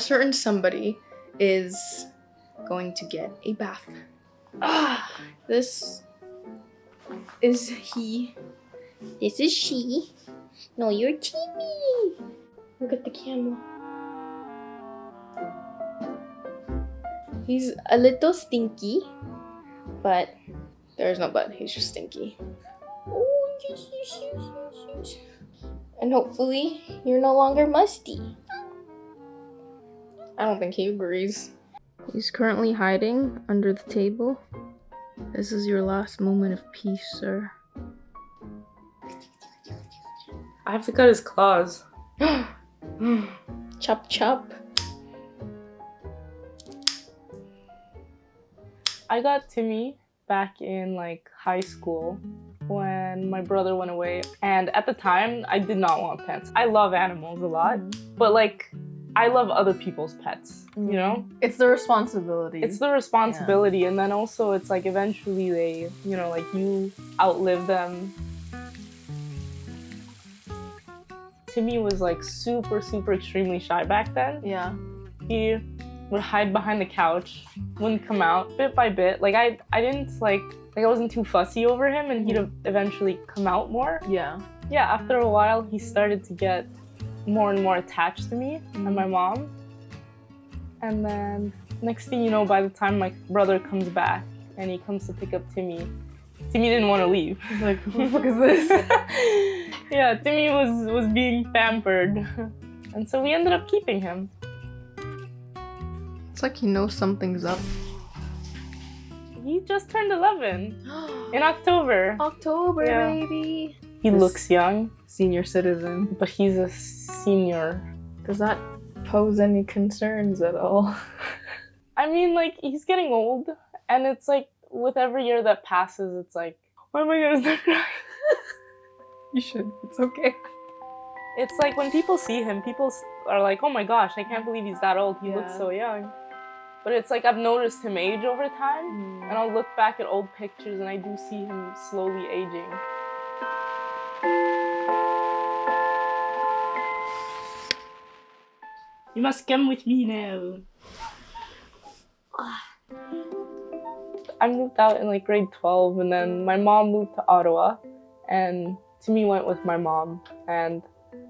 a certain somebody is going to get a bath. This is he. This is she. No, you're Timmy. Look at the camera. He's a little stinky, but there's no but. He's just stinky. Oh, yes. And hopefully you're no longer musty. I don't think he agrees. He's currently hiding under the table. This is your last moment of peace, sir. I have to cut his claws. Chop chop. I got Timmy back in like high school when my brother went away, and at the time I did not want pets. I love animals a lot, but like I love other people's pets, you know? It's the responsibility. It's the responsibility, and then also it's like eventually they, you know, like you outlive them. Timmy was like super extremely shy back then. Yeah. He would hide behind the couch, wouldn't come out bit by bit. Like I didn't like I wasn't too fussy over him, and he'd eventually come out more. Yeah. Yeah, after a while he started to get more and more attached to me and my mom. And then next thing you know, by the time my brother comes back and he comes to pick up Timmy didn't want to leave. He's like, who the fuck is this? Yeah, Timmy was being pampered. And so we ended up keeping him. It's like he knows something's up. He just turned 11 in October. October, Yeah. baby. He looks young, Senior citizen. but he's a senior. Does that pose any concerns at all? I mean, like, he's getting old, and it's like, with every year that passes, it's like, why am I gonna start crying? You should. It's okay. It's like, when people see him, people are like, oh my gosh, I can't believe he's that old. He looks Yeah. so young. But it's like, I've noticed him age over time, and I'll look back at old pictures, and I do see him slowly aging. You must come with me now. I moved out in like grade 12, and then my mom moved to Ottawa, and Timmy went with my mom, and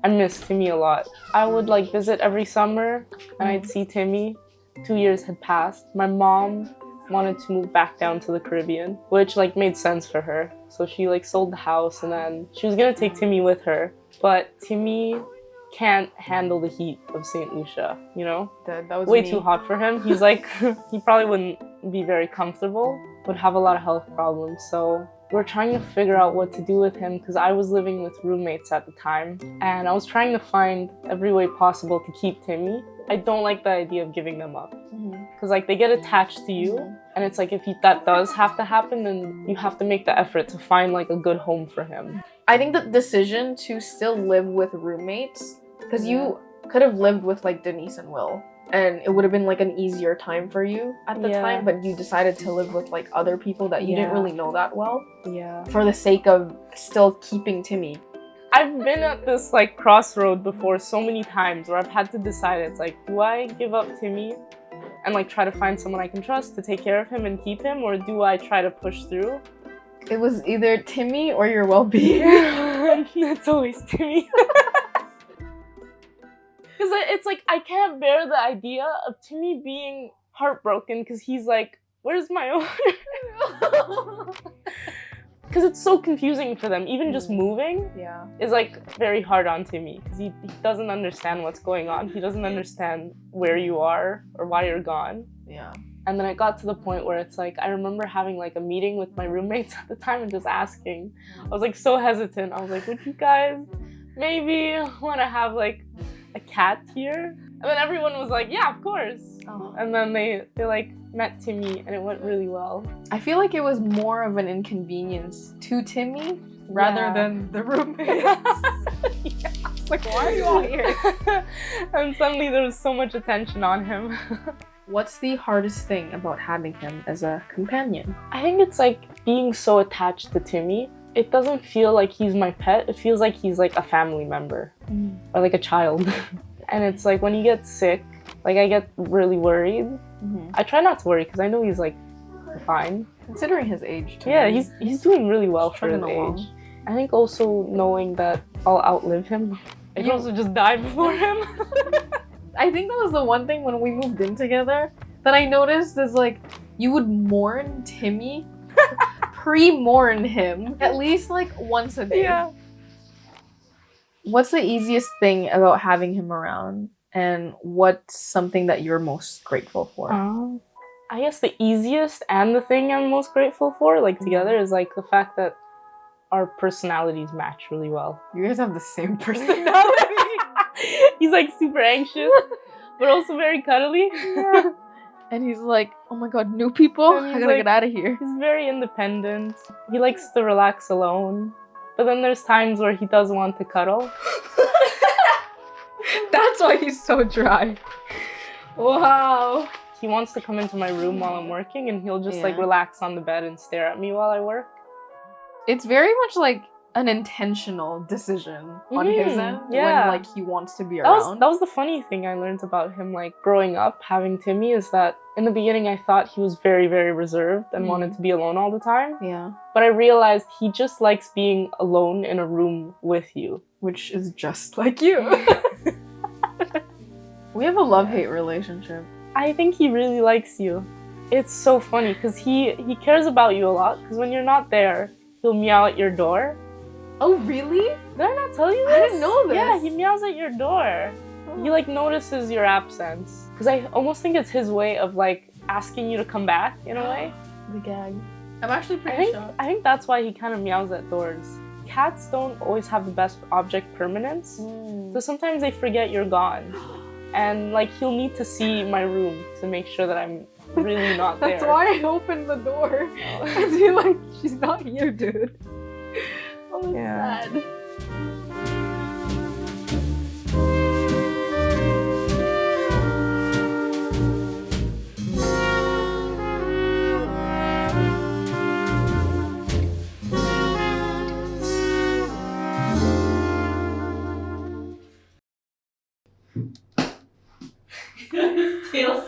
I miss Timmy a lot. I would like visit every summer, and I'd see Timmy. 2 years had passed. My mom wanted to move back down to the Caribbean, which like made sense for her. So she like sold the house, and then she was gonna take Timmy with her, but Timmy can't handle the heat of St. Lucia, you know? That was Way me. too hot for him. He's like, he probably wouldn't be very comfortable, would have a lot of health problems. So we're trying to figure out what to do with him, because I was living with roommates at the time, and I was trying to find every way possible to keep Timmy. I don't like the idea of giving them up, because like they get attached to you, and it's like if that does have to happen, then you have to make the effort to find like a good home for him. I think the decision to still live with roommates, because you could have lived with like Denise and Will, and it would have been like an easier time for you at the time, but you decided to live with like other people that you didn't really know that well, for the sake of still keeping Timmy. I've been at this like crossroad before so many times where I've had to decide, it's like, do I give up Timmy and like try to find someone I can trust to take care of him and keep him, or do I try to push through? It was either Timmy or your well-being. It's always Timmy. Because it's like, I can't bear the idea of Timmy being heartbroken because he's like, where's my owner? Because it's so confusing for them. Even just moving is like very hard on Timmy, because he doesn't understand what's going on. He doesn't understand where you are or why you're gone. Yeah. And then I got to the point where it's like, I remember having like a meeting with my roommates at the time and just asking. I was like so hesitant. I was like, would you guys maybe want to have like a cat here? And then everyone was like, yeah, of course. Oh. And then they like met Timmy, and it went really well. I feel like it was more of an inconvenience to Timmy rather than the roommates. It's like, why are you all here? And suddenly there was so much attention on him. What's the hardest thing about having him as a companion? I think it's like being so attached to Timmy. It doesn't feel like he's my pet. It feels like he's like a family member or like a child. And it's like when he gets sick, Like, I get really worried. Mhm. I try not to worry because I know he's like fine. Considering his age, too. Yeah, he's doing really well for his chugging along. age. I think also knowing that I'll outlive him. I can also just die before him. I think that was the one thing when we moved in together that I noticed is like you would mourn Timmy, pre-mourn him at least like once a day. Yeah. What's the easiest thing about having him around, and what's something that you're most grateful for? I guess the easiest and the thing I'm most grateful for, like together, is like the fact that our personalities match really well. You guys have the same personality. He's like super anxious, but also very cuddly. Yeah. And he's like, oh my god, new people? And I he's gotta like- get out of here. He's very independent. He likes to relax alone. But then there's times where he does want to cuddle. That's why he's so dry. Wow. He wants to come into my room while I'm working, and he'll just like Yeah. relax on the bed and stare at me while I work. It's very much like an intentional decision on his end yeah. when like he wants to be That around. was the funny thing I learned about him, like growing up having Timmy, is that in the beginning I thought he was very, very reserved and wanted to be alone all the time. Yeah. But I realized he just likes being alone in a room with you. Which is just like you. We have a love-hate relationship. I think he really likes you. It's so funny because he cares about you a lot, because when you're not there, he'll meow at your door. Oh, really? Did I not tell you this? I didn't know this. Yeah, he meows at your door. He like notices your absence. Because I almost think it's his way of like asking you to come back in a way. The gag. I'm actually I pretty think shocked. I think that's why he kind of meows at doors. Cats don't always have the best object permanence. So sometimes they forget you're gone. And like he'll need to see my room to make sure that I'm really not there. That's why I opened the door. Cause you're like, she's not here, dude. Oh, that's Yeah. sad. Tail